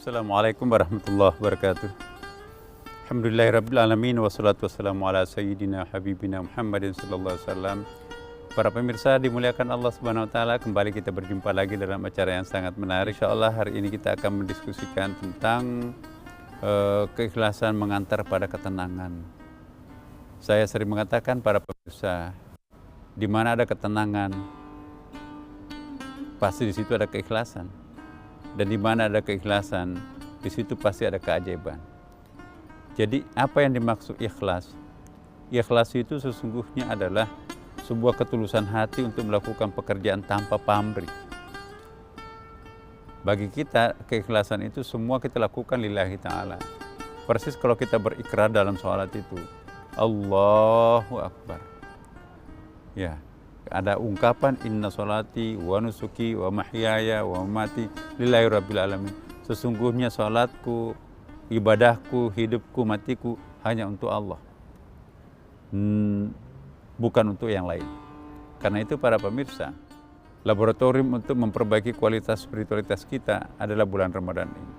Assalamualaikum warahmatullahi wabarakatuh. Alhamdulillahirrabbilalamin. Wassalatu wassalamu ala sayyidina habibina Muhammadin sallallahu alaihi wasallam. Para pemirsa dimuliakan Allah Subhanahu wa taala, kembali kita berjumpa lagi dalam acara yang sangat menarik. Insyaallah hari ini kita akan mendiskusikan tentang keikhlasan mengantar pada ketenangan. Saya sering mengatakan para pemirsa, di mana ada ketenangan, pasti di situ ada keikhlasan. Dan di mana ada keikhlasan, di situ pasti ada keajaiban. Jadi apa yang dimaksud ikhlas? Ikhlas itu sesungguhnya adalah sebuah ketulusan hati untuk melakukan pekerjaan tanpa pamrih. Bagi kita, keikhlasan itu semua kita lakukan lillahi ta'ala. Persis kalau kita berikrar dalam sholat itu, Allahu Akbar. Ya, ada ungkapan inna sholati wa nusuki wa mahyaya wa mamati lillahi rabbil alamin. Sesungguhnya sholatku, ibadahku, hidupku, matiku hanya untuk Allah, bukan untuk yang lain. Karena itu para pemirsa, laboratorium untuk memperbaiki kualitas spiritualitas kita adalah bulan Ramadan ini.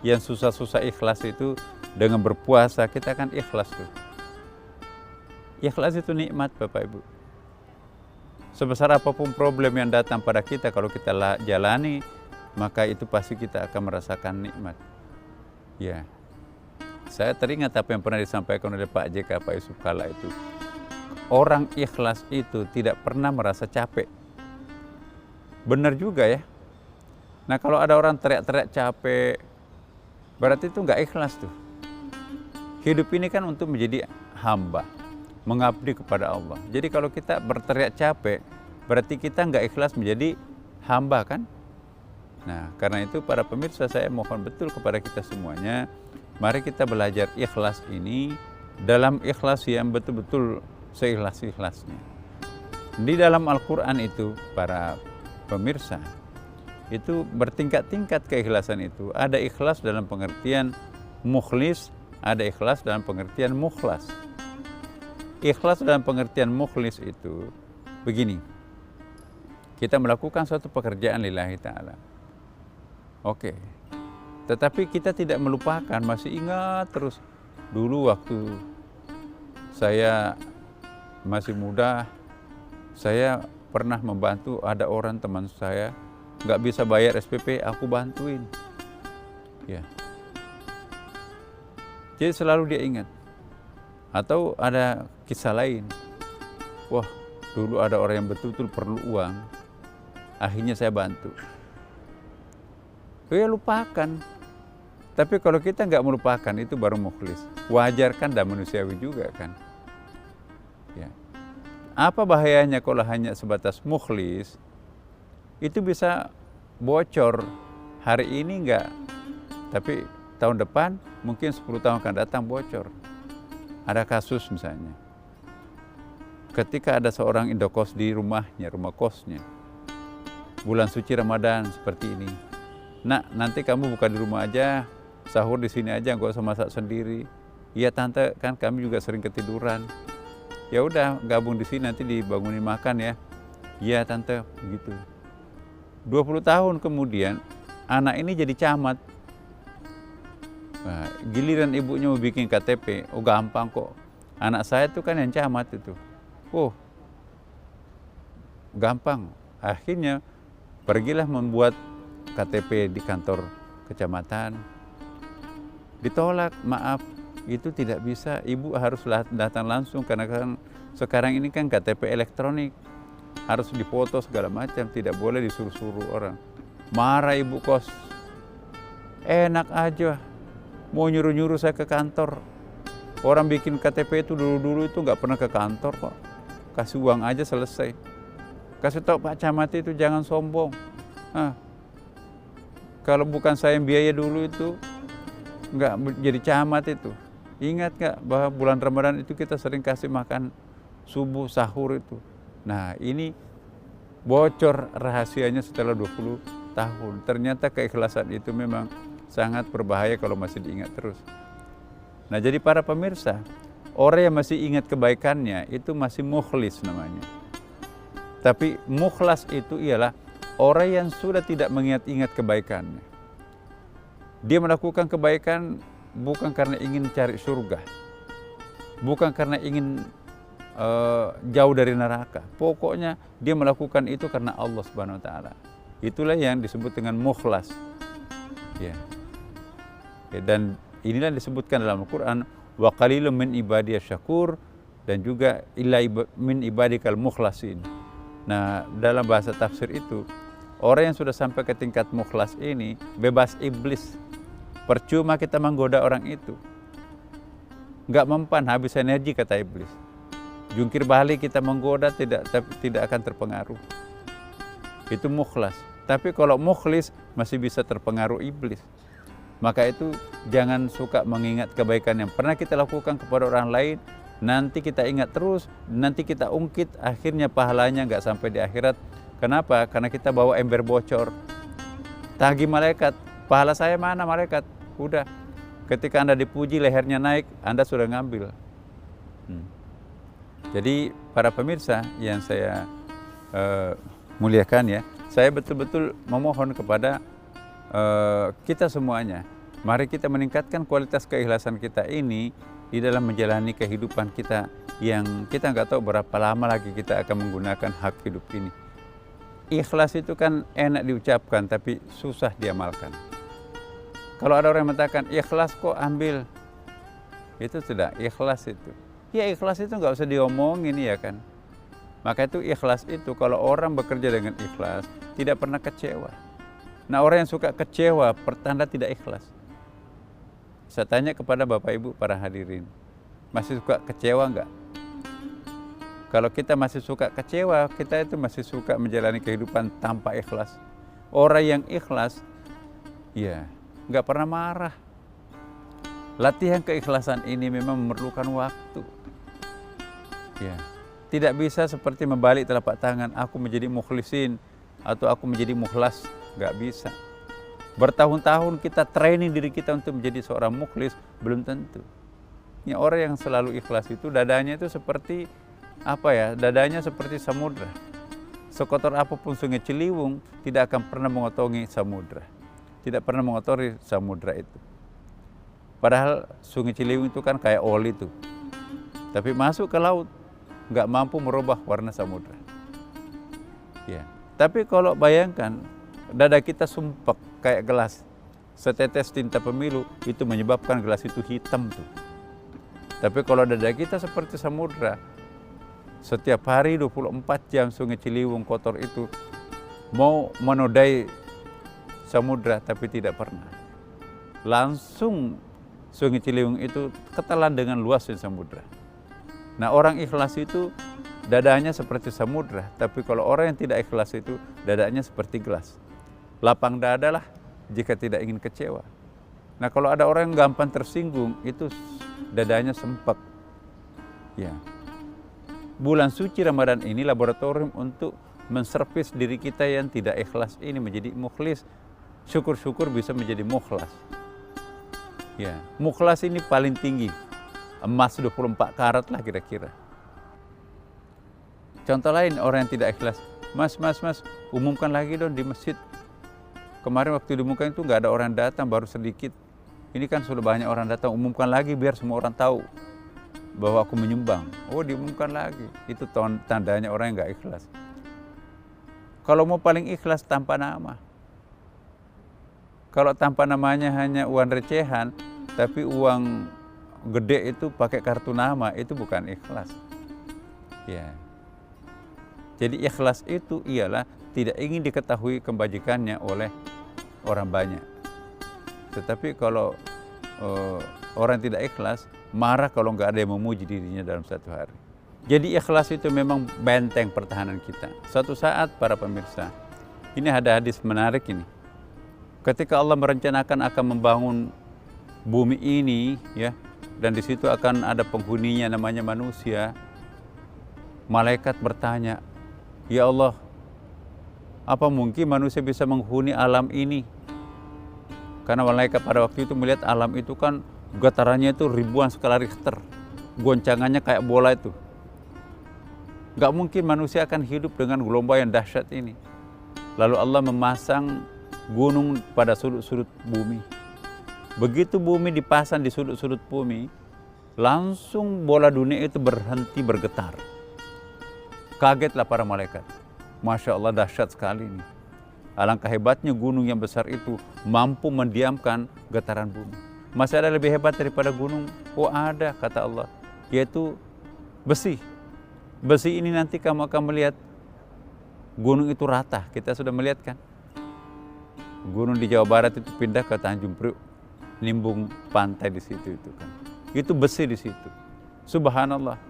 Yang susah-susah ikhlas itu dengan berpuasa kita akan ikhlas tuh. Ikhlas itu nikmat Bapak Ibu. Sebesar apapun problem yang datang pada kita, kalau kita jalani, maka itu pasti kita akan merasakan nikmat. Ya, saya teringat apa yang pernah disampaikan oleh Pak JK, Pak Yusuf Kala itu. Orang ikhlas itu tidak pernah merasa capek. Benar juga ya. Nah kalau ada orang teriak-teriak capek, berarti itu nggak ikhlas tuh. Hidup ini kan untuk menjadi hamba, mengabdi kepada Allah. Jadi kalau kita berteriak capek, berarti kita nggak ikhlas menjadi hamba kan? Nah, karena itu para pemirsa, saya mohon betul kepada kita semuanya, mari kita belajar ikhlas ini dalam ikhlas yang betul-betul seikhlas-ikhlasnya. Di dalam Al-Quran itu, para pemirsa, itu bertingkat-tingkat keikhlasan itu. Ada ikhlas dalam pengertian mukhlis, ada ikhlas dalam pengertian mukhlas. Ikhlas dalam pengertian mukhlis itu begini, kita melakukan suatu pekerjaan lillahi ta'ala. Oke, tetapi kita tidak melupakan, masih ingat terus. Dulu waktu saya masih muda, saya pernah membantu ada orang teman saya nggak bisa bayar SPP, aku bantuin. Ya. Jadi selalu dia ingat. Atau ada kisah lain, wah dulu ada orang yang betul-betul perlu uang, akhirnya saya bantu. Ya lupakan. Tapi kalau kita nggak melupakan, itu baru mukhlis. Wajar kan dan manusiawi juga kan. Ya. Apa bahayanya kalau hanya sebatas mukhlis? Itu bisa bocor. Hari ini nggak, tapi tahun depan mungkin 10 tahun akan datang bocor. Ada kasus misalnya, ketika ada seorang indokos di rumahnya, rumah kosnya, bulan suci Ramadan seperti ini. Nak, nanti kamu buka di rumah aja, sahur di sini aja, nggak usah masak sendiri. Iya tante, kan kami juga sering ketiduran. Ya udah, gabung di sini, nanti dibangunin makan ya. Iya tante, begitu. 20 tahun kemudian, anak ini jadi camat. Nah, giliran ibunya mau bikin KTP, oh gampang kok. Anak saya itu kan yang camat itu. Oh, gampang. Akhirnya pergilah membuat KTP di kantor kecamatan. Ditolak, maaf, itu tidak bisa. Ibu harus datang langsung karena kan sekarang ini kan KTP elektronik. Harus difoto segala macam, tidak boleh disuruh-suruh orang. Marah ibu kos. Enak aja. Mau nyuruh-nyuruh saya ke kantor. Orang bikin KTP itu dulu-dulu itu nggak pernah ke kantor kok. Kasih uang aja selesai. Kasih tahu Pak Camat itu jangan sombong. Kalau bukan saya yang biaya dulu itu nggak jadi camat itu. Ingat nggak bahwa bulan Ramadan itu kita sering kasih makan subuh, sahur itu. Nah ini bocor rahasianya setelah 20 tahun. Ternyata keikhlasan itu memang sangat berbahaya kalau masih diingat terus. Nah jadi para pemirsa, orang yang masih ingat kebaikannya itu masih mukhlis namanya. Tapi mukhlas itu ialah orang yang sudah tidak mengingat-ingat kebaikannya. Dia melakukan kebaikan bukan karena ingin cari surga, bukan karena ingin jauh dari neraka. Pokoknya dia melakukan itu karena Allah Subhanahu wa taala. Itulah yang disebut dengan mukhlas. Ya. Dan inilah disebutkan dalam Al-Qur'an, wa qalilun min ibadiyas syakur, dan juga illa min ibadikal mukhlasin. Nah, dalam bahasa tafsir itu, orang yang sudah sampai ke tingkat mukhlas ini bebas iblis. Percuma kita menggoda orang itu. Nggak mempan, habis energi kata iblis. Jungkir balik kita menggoda tidak akan terpengaruh. Itu mukhlas. Tapi kalau mukhlis masih bisa terpengaruh iblis. Maka itu jangan suka mengingat kebaikan yang pernah kita lakukan kepada orang lain. Nanti kita ingat terus, nanti kita ungkit, akhirnya pahalanya nggak sampai di akhirat. Kenapa? Karena kita bawa ember bocor. Tagih malaikat, pahala saya mana malaikat? Udah, ketika Anda dipuji lehernya naik, Anda sudah ngambil. Jadi para pemirsa yang saya muliakan ya, saya betul-betul memohon kepada kita semuanya, mari kita meningkatkan kualitas keikhlasan kita ini di dalam menjalani kehidupan kita yang kita nggak tahu berapa lama lagi kita akan menggunakan hak hidup ini. Ikhlas itu kan enak diucapkan tapi susah diamalkan. Kalau ada orang yang mengatakan ikhlas kok ambil, itu sudah ikhlas itu. Ya ikhlas itu nggak usah diomongin ya kan. Maka itu ikhlas itu kalau orang bekerja dengan ikhlas tidak pernah kecewa. Nah orang yang suka kecewa pertanda tidak ikhlas. Saya tanya kepada Bapak Ibu para hadirin, masih suka kecewa nggak? Kalau kita masih suka kecewa, kita itu masih suka menjalani kehidupan tanpa ikhlas. Orang yang ikhlas, ya nggak pernah marah. Latihan keikhlasan ini memang memerlukan waktu. Ya, tidak bisa seperti membalik telapak tangan, aku menjadi mukhlisin atau aku menjadi mukhlas, nggak bisa. Bertahun-tahun kita training diri kita untuk menjadi seorang mukhlis, belum tentu. Ya, orang yang selalu ikhlas itu dadanya itu seperti apa ya? Dadanya seperti samudra. Sekotor apapun sungai Ciliwung tidak akan pernah mengotongi samudra. Tidak pernah mengotori samudra itu. Padahal sungai Ciliwung itu kan kayak oli tuh. Tapi masuk ke laut nggak mampu merubah warna samudra. Ya. Tapi kalau bayangkan dada kita sumpek kayak gelas, setetes tinta pemilu itu menyebabkan gelas itu hitam tuh. Tapi kalau dada kita seperti samudra, setiap hari 24 jam sungai Ciliwung kotor itu mau menodai samudra tapi tidak pernah. Langsung sungai Ciliwung itu ketelan dengan luasnya samudra. Nah orang ikhlas itu dadanya seperti samudra, tapi kalau orang yang tidak ikhlas itu dadanya seperti gelas. Lapang dada lah jika tidak ingin kecewa. Nah kalau ada orang yang gampang tersinggung, itu dadanya sempek. Ya. Bulan suci Ramadan ini laboratorium untuk menservis diri kita yang tidak ikhlas ini menjadi mukhlis. Syukur-syukur bisa menjadi mukhlas. Ya, mukhlas ini paling tinggi. Emas 24 karat lah kira-kira. Contoh lain orang yang tidak ikhlas, mas, umumkan lagi dong di masjid. Kemarin waktu diumumkan itu nggak ada orang datang, baru sedikit. Ini kan sudah banyak orang datang, umumkan lagi biar semua orang tahu bahwa aku menyumbang. Oh diumumkan lagi, itu tandanya orang yang nggak ikhlas. Kalau mau paling ikhlas tanpa nama. Kalau tanpa namanya hanya uang recehan, tapi uang gede itu pakai kartu nama, itu bukan ikhlas. Ya. Jadi ikhlas itu ialah tidak ingin diketahui kebajikannya oleh orang banyak. Tetapi kalau orang tidak ikhlas, marah kalau nggak ada yang memuji dirinya dalam satu hari. Jadi ikhlas itu memang benteng pertahanan kita. Suatu saat para pemirsa, ini ada hadis menarik ini. Ketika Allah merencanakan akan membangun bumi ini, ya, dan di situ akan ada penghuninya namanya manusia. Malaikat bertanya, ya Allah, apa mungkin manusia bisa menghuni alam ini? Karena malaikat pada waktu itu melihat alam itu kan getarannya itu ribuan skala Richter, goncangannya kayak bola itu. Gak mungkin manusia akan hidup dengan gelombang yang dahsyat ini. Lalu Allah memasang gunung pada sudut-sudut bumi. Begitu bumi dipasang di sudut-sudut bumi, langsung bola dunia itu berhenti bergetar. Kagetlah para malaikat. Masya Allah, dahsyat sekali ini. Alangkah hebatnya gunung yang besar itu mampu mendiamkan getaran bumi. Masih ada lebih hebat daripada gunung? Oh ada, kata Allah, yaitu besi. Besi ini nanti kamu akan melihat gunung itu rata. Kita sudah melihat kan? Gunung di Jawa Barat itu pindah ke Tanjung Priok, nimbung pantai di situ itu kan. Itu besi di situ. Subhanallah.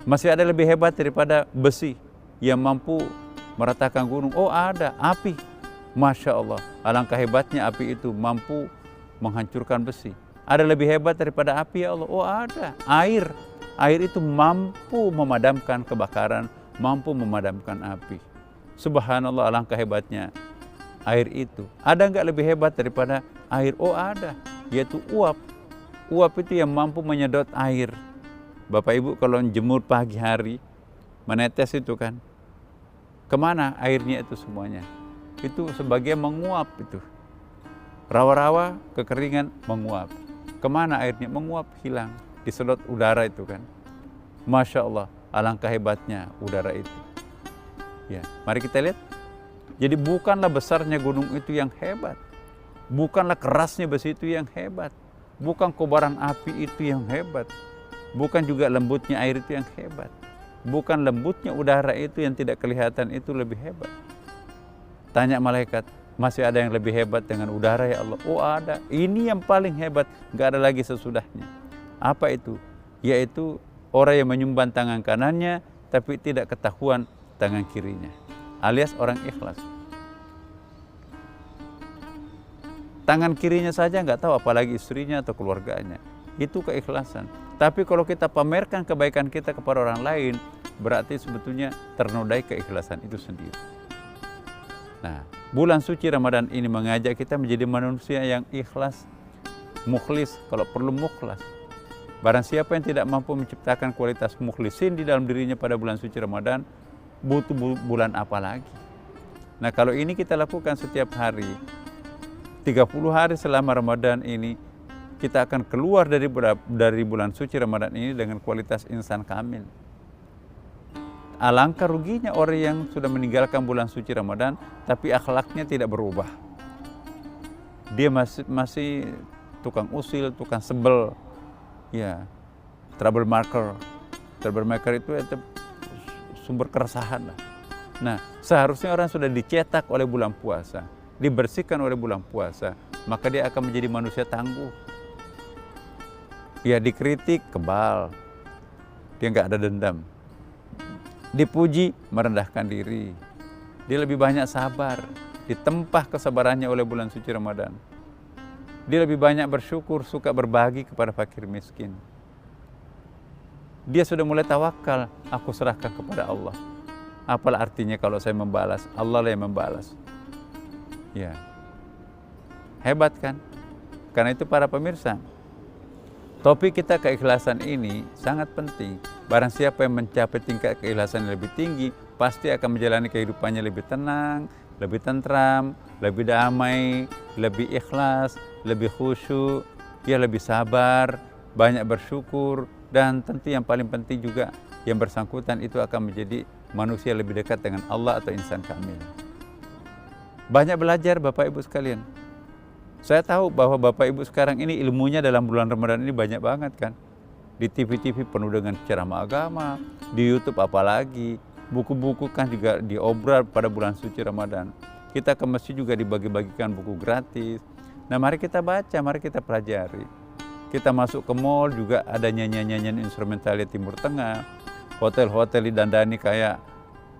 Masih ada lebih hebat daripada besi yang mampu meratakan gunung. Oh ada, api. Masya Allah, alangkah hebatnya api itu mampu menghancurkan besi. Ada lebih hebat daripada api ya Allah? Oh ada, air. Air itu mampu memadamkan kebakaran, mampu memadamkan api. Subhanallah, alangkah hebatnya air itu. Ada nggak lebih hebat daripada air? Oh ada, yaitu uap. Uap itu yang mampu menyedot air. Bapak Ibu kalau jemur pagi hari, menetes itu kan, kemana airnya itu semuanya? Itu sebagian menguap itu. Rawa-rawa, kekeringan menguap. Kemana airnya? Menguap, hilang. Disedot udara itu kan. Masya Allah, alangkah hebatnya udara itu. Ya, mari kita lihat. Jadi bukanlah besarnya gunung itu yang hebat. Bukanlah kerasnya besi itu yang hebat. Bukan kobaran api itu yang hebat. Bukan juga lembutnya air itu yang hebat. Bukan lembutnya udara itu yang tidak kelihatan itu lebih hebat. Tanya malaikat, masih ada yang lebih hebat dengan udara ya Allah? Oh ada, ini yang paling hebat, gak ada lagi sesudahnya. Apa itu? Yaitu orang yang menyumban tangan kanannya tapi tidak ketahuan tangan kirinya, alias orang ikhlas. Tangan kirinya saja nggak tahu, apalagi istrinya atau keluarganya. Itu keikhlasan. Tapi kalau kita pamerkan kebaikan kita kepada orang lain, berarti sebetulnya ternodai keikhlasan itu sendiri. Nah, bulan suci Ramadan ini mengajak kita menjadi manusia yang ikhlas, mukhlis, kalau perlu mukhlas. Barang siapa yang tidak mampu menciptakan kualitas mukhlisin di dalam dirinya pada bulan suci Ramadan, butuh bulan apa lagi? Nah, kalau ini kita lakukan setiap hari, 30 hari selama Ramadan ini, kita akan keluar dari bulan suci Ramadan ini dengan kualitas insan kamil. Alangkah ruginya orang yang sudah meninggalkan bulan suci Ramadan tapi akhlaknya tidak berubah. Dia masih tukang usil, tukang sebel, ya, troublemaker. Troublemaker itu sumber keresahan lah. Nah, seharusnya orang sudah dicetak oleh bulan puasa, dibersihkan oleh bulan puasa, maka dia akan menjadi manusia tangguh. Ya, dikritik kebal, dia nggak ada dendam. Dipuji merendahkan diri, dia lebih banyak sabar, ditempah kesabarannya oleh bulan suci Ramadan. Dia lebih banyak bersyukur, suka berbagi kepada fakir miskin. Dia sudah mulai tawakal, aku serahkan kepada Allah. Apalah artinya kalau saya membalas, Allah lah yang membalas. Ya, hebat kan? Karena itu para pemirsa, topik kita keikhlasan ini sangat penting. Barang siapa yang mencapai tingkat keikhlasan yang lebih tinggi, pasti akan menjalani kehidupannya lebih tenang, lebih tentram, lebih damai, lebih ikhlas, lebih khusyuk, ya lebih sabar, banyak bersyukur, dan tentu yang paling penting juga yang bersangkutan itu akan menjadi manusia lebih dekat dengan Allah atau insan kamil. Banyak belajar Bapak Ibu sekalian. Saya tahu bahwa Bapak Ibu sekarang ini ilmunya dalam bulan Ramadan ini banyak banget kan. Di TV-TV penuh dengan ceramah agama, di YouTube apalagi, buku-buku kan juga diobral pada bulan suci Ramadan. Kita ke masjid juga dibagi-bagikan buku gratis. Nah, mari kita baca, mari kita pelajari. Kita masuk ke mall juga ada nyanyian-nyanyian instrumental Timur Tengah. Hotel-hotel didandani kayak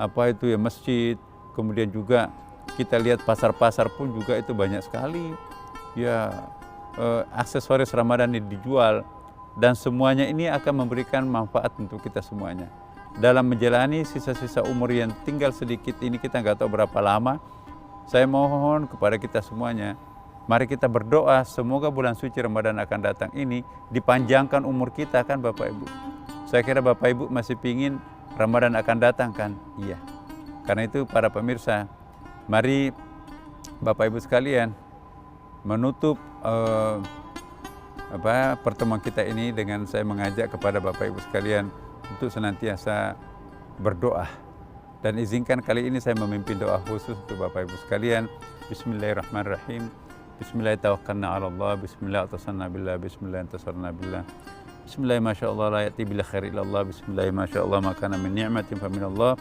apa itu ya, masjid. Kemudian juga kita lihat pasar-pasar pun juga itu banyak sekali. Ya, aksesoris Ramadan ini dijual, dan semuanya ini akan memberikan manfaat untuk kita semuanya. Dalam menjalani sisa-sisa umur yang tinggal sedikit ini, kita nggak tahu berapa lama. Saya mohon kepada kita semuanya, mari kita berdoa semoga bulan suci Ramadan akan datang ini dipanjangkan umur kita kan Bapak Ibu. Saya kira Bapak Ibu masih pingin Ramadan akan datang kan? Iya. Karena itu para pemirsa, mari Bapak Ibu sekalian, menutup pertemuan kita ini dengan saya mengajak kepada Bapak Ibu sekalian untuk senantiasa berdoa. Dan izinkan kali ini saya memimpin doa khusus untuk Bapak Ibu sekalian. Bismillahirrahmanirrahim. Bismillahirrahmanirrahim. Bismillahirrahmanirrahim. Bismillahirrahmanirrahim. Bismillah masyaallah la ya'ti bil khair illallah. Bismillah masyaallah ma kana min ni'matin fa min Allah.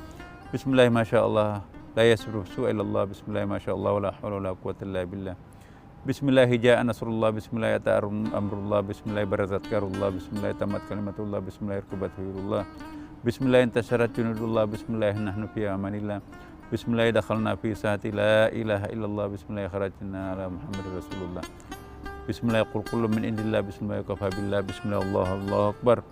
Bismillah masyaallah la yasrufu su'a illallah. Bismillah masyaallah wa la haula wa la quwwata illa billah. Bismillah ja'a nasrullah. Bismillah yata amrullah. Bismillah barazat karullah. Bismillah tamat kalimatullah. Bismillah irkubat hurullah. Bismillah intasyarat junudullah. Bismillah nahnu fi amanillah. Bismillah dakhalna fi sa'ati la ilaha illallah. Bismillah kharajna ala Muhammadur Rasulullah. Bismillah qul kullu min indillah. Bismillah kafa billah. Bismillah Allahu akbar.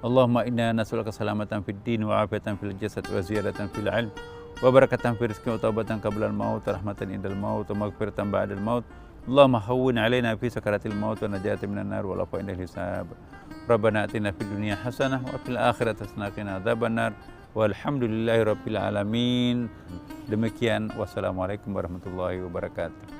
Allahumma inna nas'aluka salamatan fid din wa afiyatan fil jasad wa ziyadatan fil ilm wa barakatan fi rizqi wa taubatan qabla al maut wa rahmatan indal maut wa maghfiratan ba'da al maut. Allahumma hawwin alaina fi sakaratil maut wa najatan minan nar wa lafa indal hisab. Rabbana atina fid dunya hasanah wa fil akhirati hasanah wa qina adzabannar. Walhamdulillahi rabbil alamin. Demikian, wassalamualaikum warahmatullahi wabarakatuh.